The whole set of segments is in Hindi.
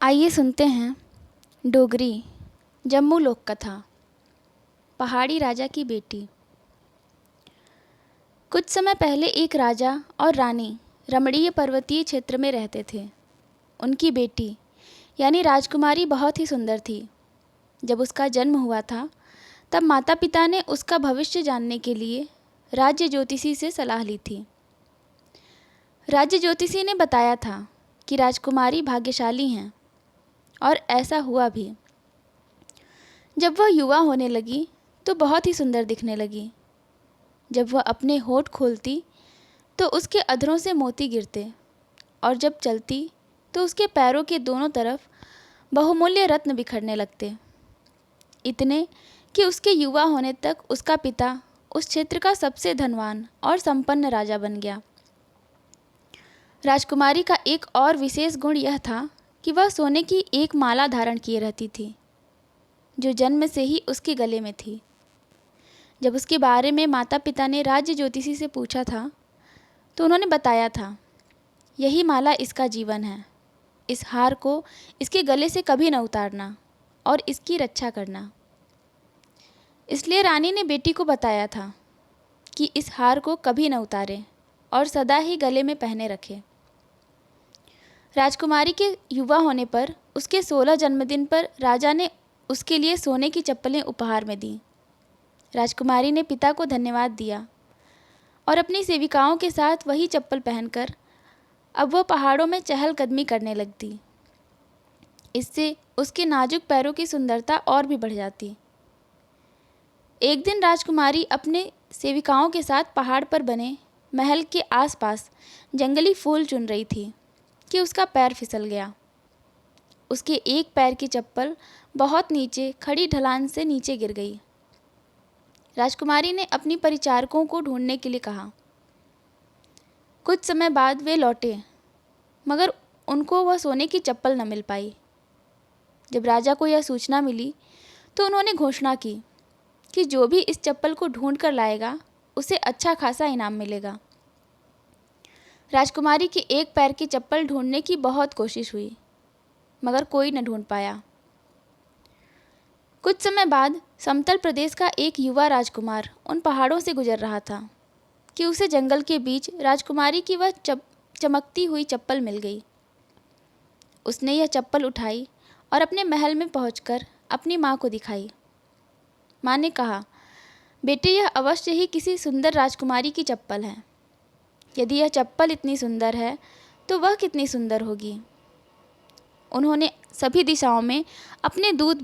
आइए सुनते हैं डोगरी जम्मू लोक कथा। पहाड़ी राजा की बेटी। कुछ समय पहले एक राजा और रानी रमणीय पर्वतीय क्षेत्र में रहते थे। उनकी बेटी यानी राजकुमारी बहुत ही सुंदर थी। जब उसका जन्म हुआ था तब माता पिता ने उसका भविष्य जानने के लिए राज्य ज्योतिषी से सलाह ली थी। राज्य ज्योतिषी ने बताया था कि राजकुमारी भाग्यशाली हैं, और ऐसा हुआ भी। जब वह युवा होने लगी तो बहुत ही सुंदर दिखने लगी। जब वह अपने होठ खोलती तो उसके अधरों से मोती गिरते, और जब चलती तो उसके पैरों के दोनों तरफ बहुमूल्य रत्न बिखरने लगते। इतने कि उसके युवा होने तक उसका पिता उस क्षेत्र का सबसे धनवान और संपन्न राजा बन गया। राजकुमारी का एक और विशेष गुण यह था कि वह सोने की एक माला धारण किए रहती थी, जो जन्म से ही उसके गले में थी। जब उसके बारे में माता पिता ने राज्य ज्योतिषी से पूछा था तो उन्होंने बताया था, यही माला इसका जीवन है। इस हार को इसके गले से कभी न उतारना और इसकी रक्षा करना। इसलिए रानी ने बेटी को बताया था कि इस हार को कभी न उतारे और सदा ही गले में पहने रखे। राजकुमारी के युवा होने पर उसके 16 जन्मदिन पर राजा ने उसके लिए सोने की चप्पलें उपहार में दी। राजकुमारी ने पिता को धन्यवाद दिया और अपनी सेविकाओं के साथ वही चप्पल पहनकर अब वह पहाड़ों में चहलकदमी करने लगती। इससे उसके नाजुक पैरों की सुंदरता और भी बढ़ जाती। एक दिन राजकुमारी अपने सेविकाओं के साथ पहाड़ पर बने महल के आसपास जंगली फूल चुन रही थी कि उसका पैर फिसल गया। उसके एक पैर की चप्पल बहुत नीचे खड़ी ढलान से नीचे गिर गई। राजकुमारी ने अपनी परिचारकों को ढूंढने के लिए कहा। कुछ समय बाद वे लौटे, मगर उनको वह सोने की चप्पल न मिल पाई। जब राजा को यह सूचना मिली तो उन्होंने घोषणा की कि जो भी इस चप्पल को ढूंढ कर लाएगा उसे अच्छा खासा इनाम मिलेगा। राजकुमारी के एक पैर की चप्पल ढूंढने की बहुत कोशिश हुई, मगर कोई न ढूंढ पाया। कुछ समय बाद समतल प्रदेश का एक युवा राजकुमार उन पहाड़ों से गुजर रहा था कि उसे जंगल के बीच राजकुमारी की वह चमकती हुई चप्पल मिल गई। उसने यह चप्पल उठाई और अपने महल में पहुंचकर अपनी माँ को दिखाई। माँ ने कहा, बेटे, यह अवश्य ही किसी सुंदर राजकुमारी की चप्पल है। यदि यह चप्पल इतनी सुंदर है तो वह कितनी सुंदर होगी। उन्होंने सभी दिशाओं में अपने दूत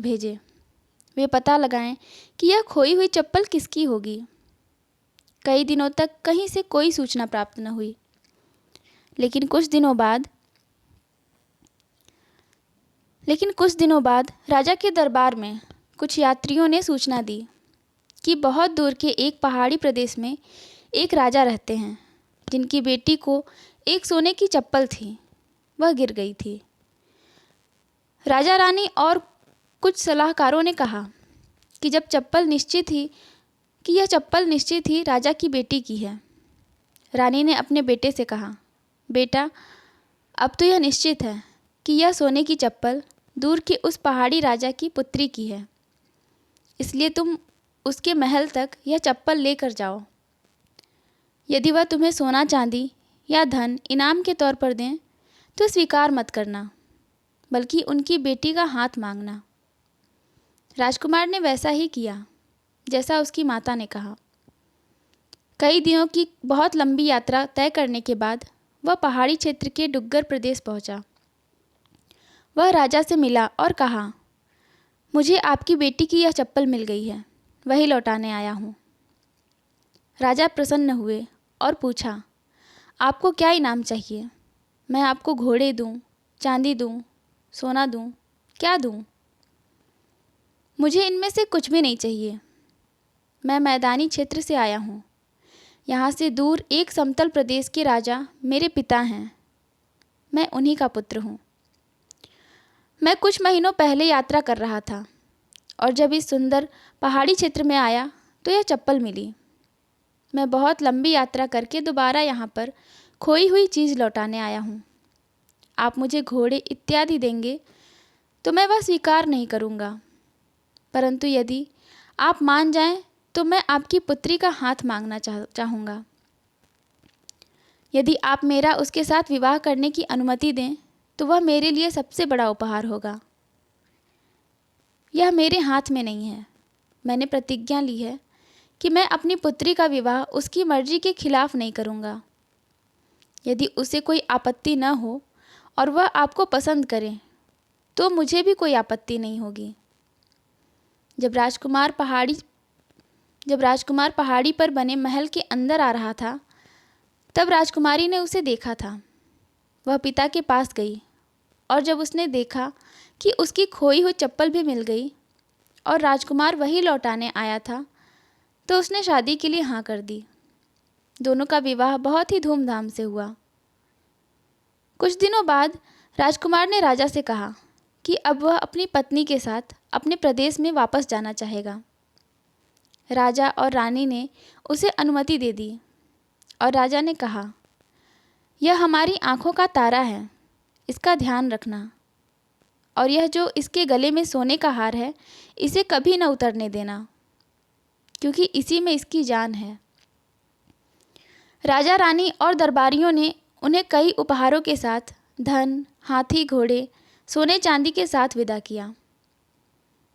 भेजे। वे पता लगाएं कि यह खोई हुई चप्पल किसकी होगी। कई दिनों तक कहीं से कोई सूचना प्राप्त न हुई, लेकिन कुछ दिनों बाद राजा के दरबार में कुछ यात्रियों ने सूचना दी कि बहुत दूर के एक पहाड़ी प्रदेश में एक राजा रहते हैं, जिनकी बेटी को एक सोने की चप्पल थी, वह गिर गई थी। राजा रानी और कुछ सलाहकारों ने कहा कि यह चप्पल निश्चित ही राजा की बेटी की है। रानी ने अपने बेटे से कहा, बेटा, अब तो यह निश्चित है कि यह सोने की चप्पल दूर के उस पहाड़ी राजा की पुत्री की है। इसलिए तुम उसके महल तक यह चप्पल लेकर जाओ। यदि वह तुम्हें सोना चांदी या धन इनाम के तौर पर दें तो स्वीकार मत करना, बल्कि उनकी बेटी का हाथ मांगना। राजकुमार ने वैसा ही किया जैसा उसकी माता ने कहा। कई दिनों की बहुत लंबी यात्रा तय करने के बाद वह पहाड़ी क्षेत्र के डुग्गर प्रदेश पहुंचा। वह राजा से मिला और कहा, मुझे आपकी बेटी की यह चप्पल मिल गई है, वही लौटाने आया हूँ। राजा प्रसन्न हुए और पूछा, आपको क्या इनाम चाहिए? मैं आपको घोड़े दूँ, चांदी दूँ, सोना दूँ, क्या दूँ? मुझे इनमें से कुछ भी नहीं चाहिए। मैं मैदानी क्षेत्र से आया हूँ। यहाँ से दूर एक समतल प्रदेश के राजा मेरे पिता हैं। मैं उन्हीं का पुत्र हूँ। मैं कुछ महीनों पहले यात्रा कर रहा था और जब इस सुंदर पहाड़ी क्षेत्र में आया तो यह चप्पल मिली। मैं बहुत लंबी यात्रा करके दोबारा यहाँ पर खोई हुई चीज़ लौटाने आया हूँ। आप मुझे घोड़े इत्यादि देंगे तो मैं वह स्वीकार नहीं करूँगा, परंतु यदि आप मान जाएं तो मैं आपकी पुत्री का हाथ मांगना चाहूँगा। यदि आप मेरा उसके साथ विवाह करने की अनुमति दें तो वह मेरे लिए सबसे बड़ा उपहार होगा। यह मेरे हाथ में नहीं है। मैंने प्रतिज्ञा ली है कि मैं अपनी पुत्री का विवाह उसकी मर्जी के खिलाफ नहीं करूँगा। यदि उसे कोई आपत्ति न हो और वह आपको पसंद करे तो मुझे भी कोई आपत्ति नहीं होगी। जब राजकुमार पहाड़ी पर बने महल के अंदर आ रहा था तब राजकुमारी ने उसे देखा था। वह पिता के पास गई और जब उसने देखा कि उसकी खोई हुई चप्पल भी मिल गई और राजकुमार वही लौटाने आया था तो उसने शादी के लिए हाँ कर दी। दोनों का विवाह बहुत ही धूमधाम से हुआ। कुछ दिनों बाद राजकुमार ने राजा से कहा कि अब वह अपनी पत्नी के साथ अपने प्रदेश में वापस जाना चाहेगा। राजा और रानी ने उसे अनुमति दे दी और राजा ने कहा, यह हमारी आँखों का तारा है, इसका ध्यान रखना, और यह जो इसके गले में सोने का हार है इसे कभी न उतरने देना, क्योंकि इसी में इसकी जान है। राजा रानी और दरबारियों ने उन्हें कई उपहारों के साथ धन, हाथी, घोड़े, सोने चांदी के साथ विदा किया।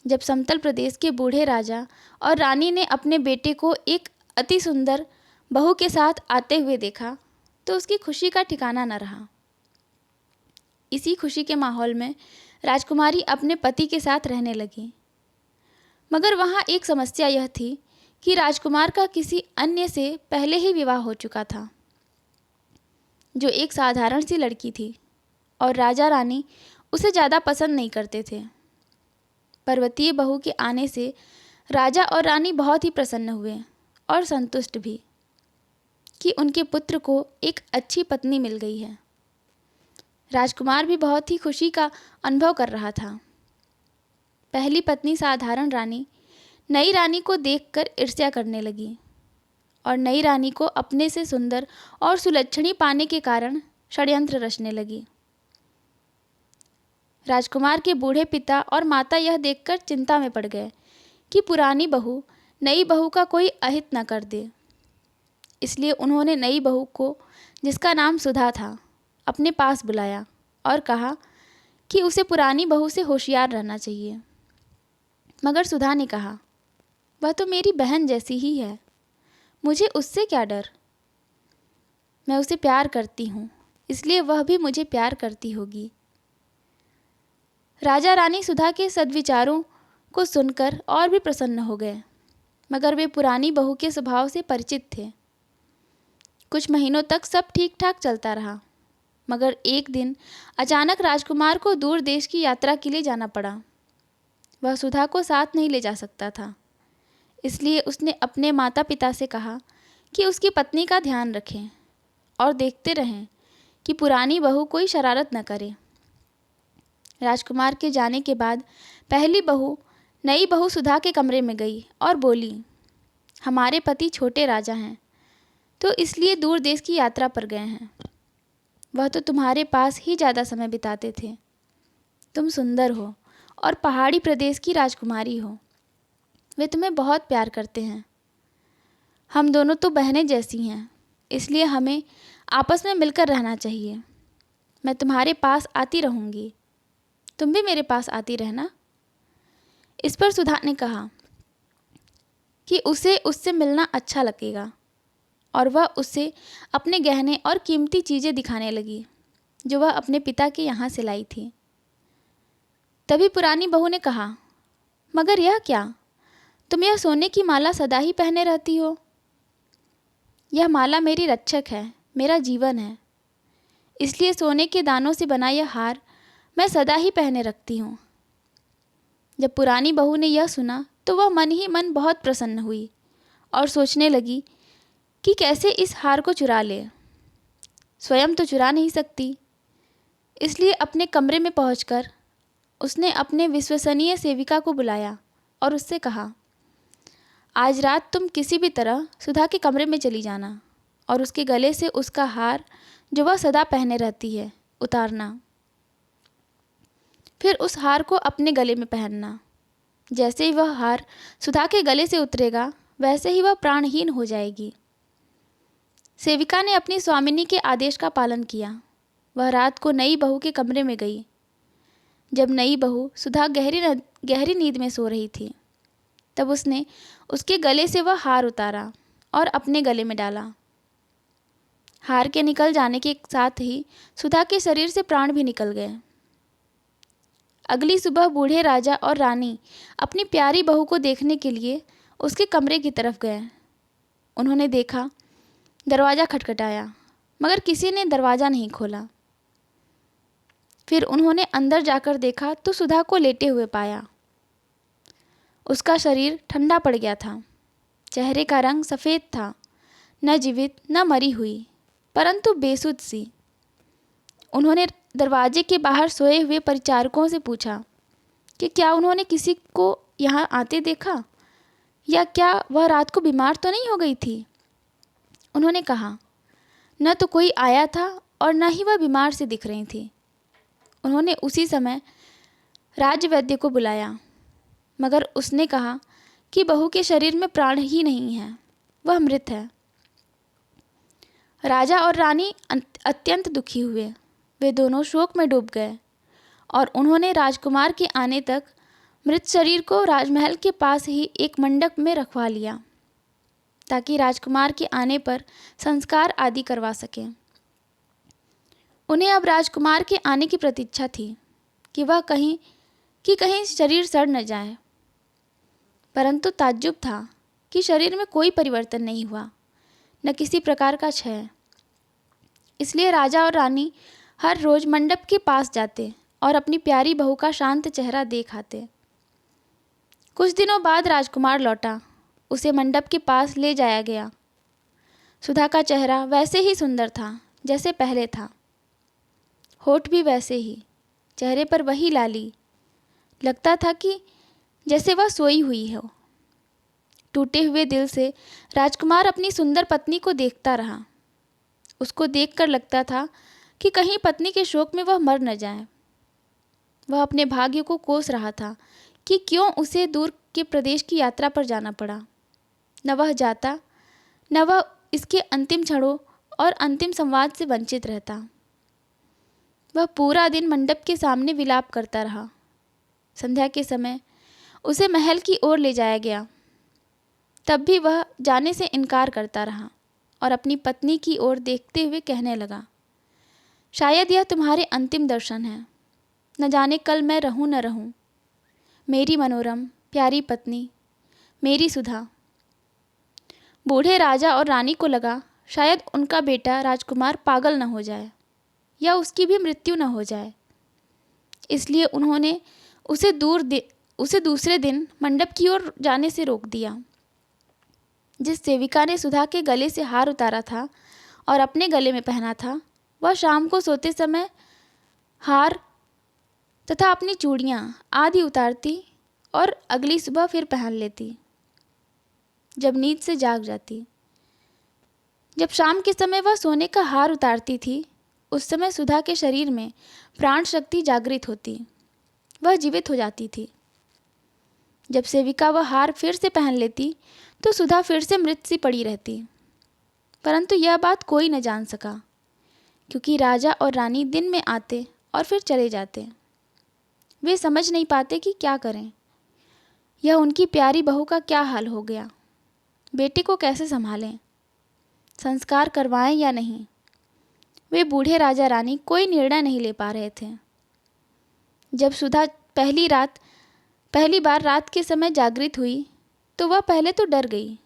जब समतल प्रदेश के बूढ़े राजा और रानी ने अपने बेटे को एक अति सुंदर बहू के साथ आते हुए देखा तो उसकी खुशी का ठिकाना न रहा। इसी खुशी के माहौल में राजकुमारी अपने पति के साथ रहने लगी, मगर वहाँ एक समस्या यह थी कि राजकुमार का किसी अन्य से पहले ही विवाह हो चुका था, जो एक साधारण सी लड़की थी, और राजा रानी उसे ज़्यादा पसंद नहीं करते थे। पर्वतीय बहू के आने से राजा और रानी बहुत ही प्रसन्न हुए और संतुष्ट भी कि उनके पुत्र को एक अच्छी पत्नी मिल गई है। राजकुमार भी बहुत ही खुशी का अनुभव कर रहा था। पहली पत्नी साधारण रानी नई रानी को देखकर ईर्ष्या करने लगी और नई रानी को अपने से सुंदर और सुलक्षणी पाने के कारण षड्यंत्र रचने लगी। राजकुमार के बूढ़े पिता और माता यह देखकर चिंता में पड़ गए कि पुरानी बहू नई बहू का कोई अहित न कर दे। इसलिए उन्होंने नई बहू को, जिसका नाम सुधा था, अपने पास बुलाया और कहा कि उसे पुरानी बहू से होशियार रहना चाहिए। मगर सुधा ने कहा, वह तो मेरी बहन जैसी ही है, मुझे उससे क्या डर। मैं उसे प्यार करती हूँ, इसलिए वह भी मुझे प्यार करती होगी। राजा रानी सुधा के सद्विचारों को सुनकर और भी प्रसन्न हो गए, मगर वे पुरानी बहू के स्वभाव से परिचित थे। कुछ महीनों तक सब ठीक ठाक चलता रहा, मगर एक दिन अचानक राजकुमार को दूर देश की यात्रा के लिए जाना पड़ा। वह सुधा को साथ नहीं ले जा सकता था, इसलिए उसने अपने माता पिता से कहा कि उसकी पत्नी का ध्यान रखें और देखते रहें कि पुरानी बहू कोई शरारत न करे। राजकुमार के जाने के बाद पहली बहू नई बहू सुधा के कमरे में गई और बोली, हमारे पति छोटे राजा हैं, तो इसलिए दूर देश की यात्रा पर गए हैं। वह तो तुम्हारे पास ही ज़्यादा समय बिताते थे। तुम सुंदर हो और पहाड़ी प्रदेश की राजकुमारी हो। वे तुम्हें बहुत प्यार करते हैं। हम दोनों तो बहनें जैसी हैं, इसलिए हमें आपस में मिलकर रहना चाहिए। मैं तुम्हारे पास आती रहूँगी, तुम भी मेरे पास आती रहना। इस पर सुधा ने कहा कि उसे उससे मिलना अच्छा लगेगा, और वह उससे अपने गहने और कीमती चीज़ें दिखाने लगी जो वह अपने पिता के यहाँ से लाई थी। तभी पुरानी बहू ने कहा, मगर यह क्या, तुम यह सोने की माला सदा ही पहने रहती हो। यह माला मेरी रक्षक है, मेरा जीवन है, इसलिए सोने के दानों से बना यह हार मैं सदा ही पहने रखती हूँ। जब पुरानी बहू ने यह सुना तो वह मन ही मन बहुत प्रसन्न हुई और सोचने लगी कि कैसे इस हार को चुरा ले। स्वयं तो चुरा नहीं सकती, इसलिए अपने कमरे में पहुंचकर उसने अपने विश्वसनीय सेविका को बुलाया और उससे कहा, आज रात तुम किसी भी तरह सुधा के कमरे में चली जाना और उसके गले से उसका हार जो वह सदा पहने रहती है उतारना। फिर उस हार को अपने गले में पहनना। जैसे ही वह हार सुधा के गले से उतरेगा वैसे ही वह प्राणहीन हो जाएगी। सेविका ने अपनी स्वामिनी के आदेश का पालन किया। वह रात को नई बहू के कमरे में गई। जब नई बहू सुधा गहरी नींद में सो रही थी तब उसने उसके गले से वह हार उतारा और अपने गले में डाला। हार के निकल जाने के साथ ही सुधा के शरीर से प्राण भी निकल गए। अगली सुबह बूढ़े राजा और रानी अपनी प्यारी बहू को देखने के लिए उसके कमरे की तरफ गए। उन्होंने देखा, दरवाज़ा खटखटाया मगर किसी ने दरवाज़ा नहीं खोला। फिर उन्होंने अंदर जाकर देखा तो सुधा को लेटे हुए पाया। उसका शरीर ठंडा पड़ गया था। चेहरे का रंग सफ़ेद था, न जीवित न मरी हुई, परंतु बेसुध सी। उन्होंने दरवाजे के बाहर सोए हुए परिचारकों से पूछा कि क्या उन्होंने किसी को यहाँ आते देखा या क्या वह रात को बीमार तो नहीं हो गई थी। उन्होंने कहा, न तो कोई आया था और न ही वह बीमार से दिख रही थी। उन्होंने उसी समय राजवैद्य को बुलाया मगर उसने कहा कि बहू के शरीर में प्राण ही नहीं है, वह मृत है। राजा और रानी अत्यंत दुखी हुए। वे दोनों शोक में डूब गए और उन्होंने राजकुमार के आने तक मृत शरीर को राजमहल के पास ही एक मंडप में रखवा लिया ताकि राजकुमार के आने पर संस्कार आदि करवा सकें। उन्हें अब राजकुमार के आने की प्रतीक्षा थी कि कहीं शरीर सड़ न जाए, परंतु ताज्जुब था कि शरीर में कोई परिवर्तन नहीं हुआ, न किसी प्रकार का क्षय। इसलिए राजा और रानी हर रोज़ मंडप के पास जाते और अपनी प्यारी बहू का शांत चेहरा देख आते। कुछ दिनों बाद राजकुमार लौटा। उसे मंडप के पास ले जाया गया। सुधा का चेहरा वैसे ही सुंदर था जैसे पहले था, होठ भी वैसे ही, चेहरे पर वही लाली। लगता था कि जैसे वह सोई हुई हो। टूटे हुए दिल से राजकुमार अपनी सुंदर पत्नी को देखता रहा। उसको देखकर लगता था कि कहीं पत्नी के शोक में वह मर न जाए। वह अपने भाग्य को कोस रहा था कि क्यों उसे दूर के प्रदेश की यात्रा पर जाना पड़ा। न वह जाता, न वह इसके अंतिम क्षणों और अंतिम संवाद से वंचित रहता। वह पूरा दिन मंडप के सामने विलाप करता रहा। संध्या के समय उसे महल की ओर ले जाया गया। तब भी वह जाने से इनकार करता रहा और अपनी पत्नी की ओर देखते हुए कहने लगा, शायद यह तुम्हारे अंतिम दर्शन हैं। न जाने कल मैं रहूं न रहूं। मेरी मनोरम प्यारी पत्नी, मेरी सुधा। बूढ़े राजा और रानी को लगा शायद उनका बेटा राजकुमार पागल न हो जाए या उसकी भी मृत्यु न हो जाए। इसलिए उन्होंने उसे दूसरे दिन मंडप की ओर जाने से रोक दिया। जिस सेविका ने सुधा के गले से हार उतारा था और अपने गले में पहना था, वह शाम को सोते समय हार तथा अपनी चूड़ियाँ आदि उतारती और अगली सुबह फिर पहन लेती जब नींद से जाग जाती। जब शाम के समय वह सोने का हार उतारती थी, उस समय सुधा के शरीर में प्राण शक्ति जागृत होती, वह जीवित हो जाती थी। जब सेविका वह हार फिर से पहन लेती तो सुधा फिर से मृत सी पड़ी रहती। परंतु यह बात कोई न जान सका, क्योंकि राजा और रानी दिन में आते और फिर चले जाते। वे समझ नहीं पाते कि क्या करें। यह उनकी प्यारी बहू का क्या हाल हो गया। बेटी को कैसे संभालें, संस्कार करवाएं या नहीं। वे बूढ़े राजा रानी कोई निर्णय नहीं ले पा रहे थे। जब सुधा पहली बार रात के समय जागृत हुई तो वह पहले तो डर गई,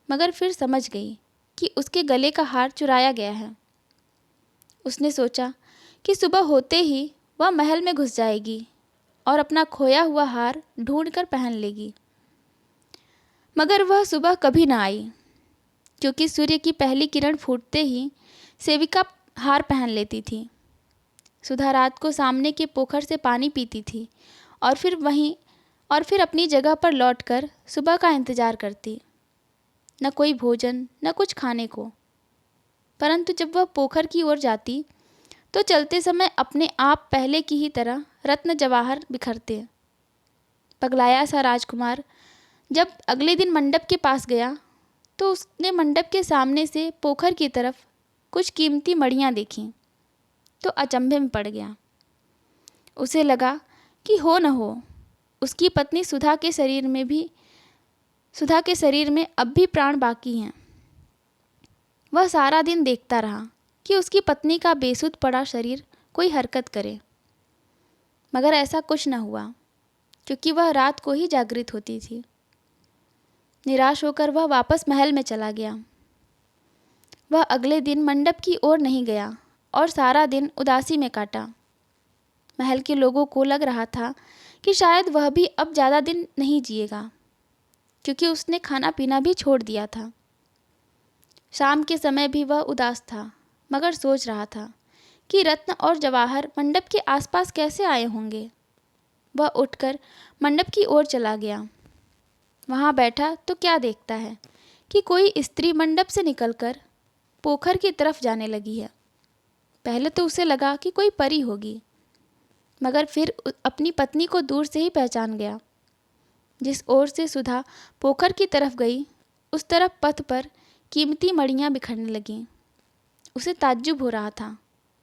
मगर फिर समझ गई कि उसके गले का हार चुराया गया है। उसने सोचा कि सुबह होते ही वह महल में घुस जाएगी और अपना खोया हुआ हार ढूंढकर पहन लेगी। मगर वह सुबह कभी न आई, क्योंकि सूर्य की पहली किरण फूटते ही सेविका हार पहन लेती थी। सुधा रात को सामने के पोखर से पानी पीती थी और फिर वहीं और फिर अपनी जगह पर लौटकर सुबह का इंतज़ार करती। न कोई भोजन, न कुछ खाने को। परंतु जब वह पोखर की ओर जाती तो चलते समय अपने आप पहले की ही तरह रत्न जवाहर बिखरते। पगलाया सा राजकुमार जब अगले दिन मंडप के पास गया तो उसने मंडप के सामने से पोखर की तरफ कुछ कीमती मड़ियाँ देखीं तो अचंभे में पड़ गया। उसे लगा कि हो न हो उसकी पत्नी सुधा के शरीर में अब भी प्राण बाकी हैं। वह सारा दिन देखता रहा कि उसकी पत्नी का बेसुध पड़ा शरीर कोई हरकत करे, मगर ऐसा कुछ न हुआ, क्योंकि वह रात को ही जागृत होती थी। निराश होकर वह वापस महल में चला गया। वह अगले दिन मंडप की ओर नहीं गया और सारा दिन उदासी में काटा। महल के लोगों को लग रहा था कि शायद वह भी अब ज़्यादा दिन नहीं जिएगा, क्योंकि उसने खाना पीना भी छोड़ दिया था। शाम के समय भी वह उदास था, मगर सोच रहा था कि रत्न और जवाहर मंडप के आसपास कैसे आए होंगे। वह उठकर मंडप की ओर चला गया। वहाँ बैठा तो क्या देखता है कि कोई स्त्री मंडप से निकलकर पोखर की तरफ जाने लगी है। पहले तो उसे लगा कि कोई परी होगी, मगर फिर अपनी पत्नी को दूर से ही पहचान गया। जिस ओर से सुधा पोखर की तरफ गई, उस तरफ पथ पर कीमती मड़ियाँ बिखरने लगीं। उसे ताज्जुब हो रहा था,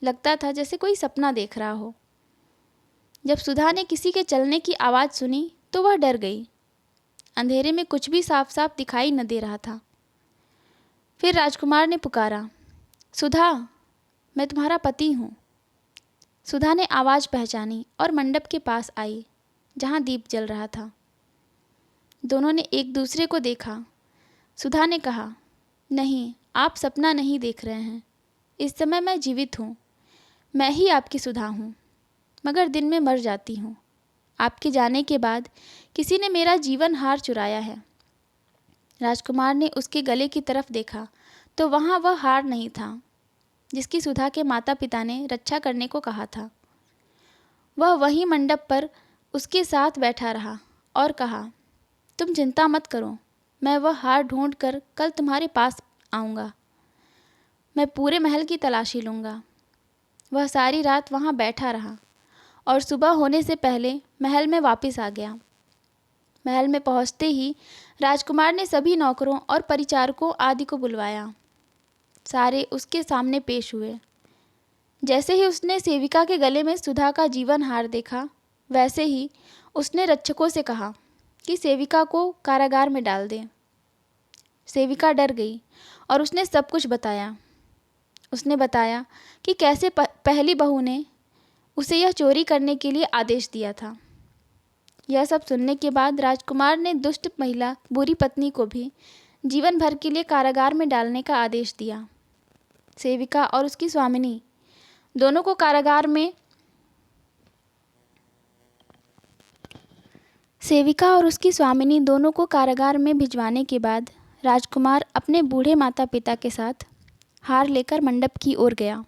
लगता था जैसे कोई सपना देख रहा हो। जब सुधा ने किसी के चलने की आवाज़ सुनी तो वह डर गई। अंधेरे में कुछ भी साफ साफ दिखाई न दे रहा था। फिर राजकुमार ने पुकारा, सुधा, मैं तुम्हारा पति हूँ। सुधा ने आवाज़ पहचानी और मंडप के पास आई, जहाँ दीप जल रहा था। दोनों ने एक दूसरे को देखा। सुधा ने कहा, नहीं, आप सपना नहीं देख रहे हैं। इस समय मैं जीवित हूँ। मैं ही आपकी सुधा हूँ, मगर दिन में मर जाती हूँ। आपके जाने के बाद किसी ने मेरा जीवन हार चुराया है। राजकुमार ने उसके गले की तरफ देखा तो वहाँ वह हार नहीं था जिसकी सुधा के माता पिता ने रक्षा करने को कहा था। वह वहीं मंडप पर उसके साथ बैठा रहा और कहा, तुम चिंता मत करो, मैं वह हार ढूंढ कर कल तुम्हारे पास आऊँगा। मैं पूरे महल की तलाशी लूँगा। वह सारी रात वहाँ बैठा रहा और सुबह होने से पहले महल में वापस आ गया। महल में पहुँचते ही राजकुमार ने सभी नौकरों और परिचारकों आदि को बुलवाया। सारे उसके सामने पेश हुए। जैसे ही उसने सेविका के गले में सुधा का जीवन हार देखा, वैसे ही उसने रक्षकों से कहा कि सेविका को कारागार में डाल दें। सेविका डर गई और उसने सब कुछ बताया। उसने बताया कि कैसे पहली बहू ने उसे यह चोरी करने के लिए आदेश दिया था। यह सब सुनने के बाद राजकुमार ने दुष्ट महिला बुरी पत्नी को भी जीवन भर के लिए कारागार में डालने का आदेश दिया। सेविका और उसकी स्वामिनी दोनों को कारागार में भिजवाने के बाद राजकुमार अपने बूढ़े माता पिता के साथ हार लेकर मंडप की ओर गया।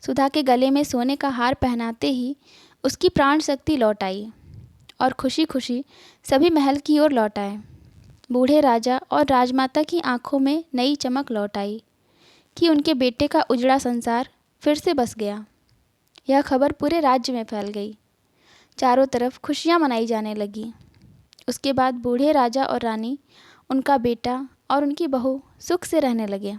सुधा के गले में सोने का हार पहनाते ही उसकी प्राण शक्ति लौट आई और खुशी खुशी सभी महल की ओर लौट आए। बूढ़े राजा और राजमाता की आंखों में नई चमक लौट आई कि उनके बेटे का उजड़ा संसार फिर से बस गया। यह खबर पूरे राज्य में फैल गई। चारों तरफ खुशियां मनाई जाने लगी। उसके बाद बूढ़े राजा और रानी, उनका बेटा और उनकी बहू सुख से रहने लगे।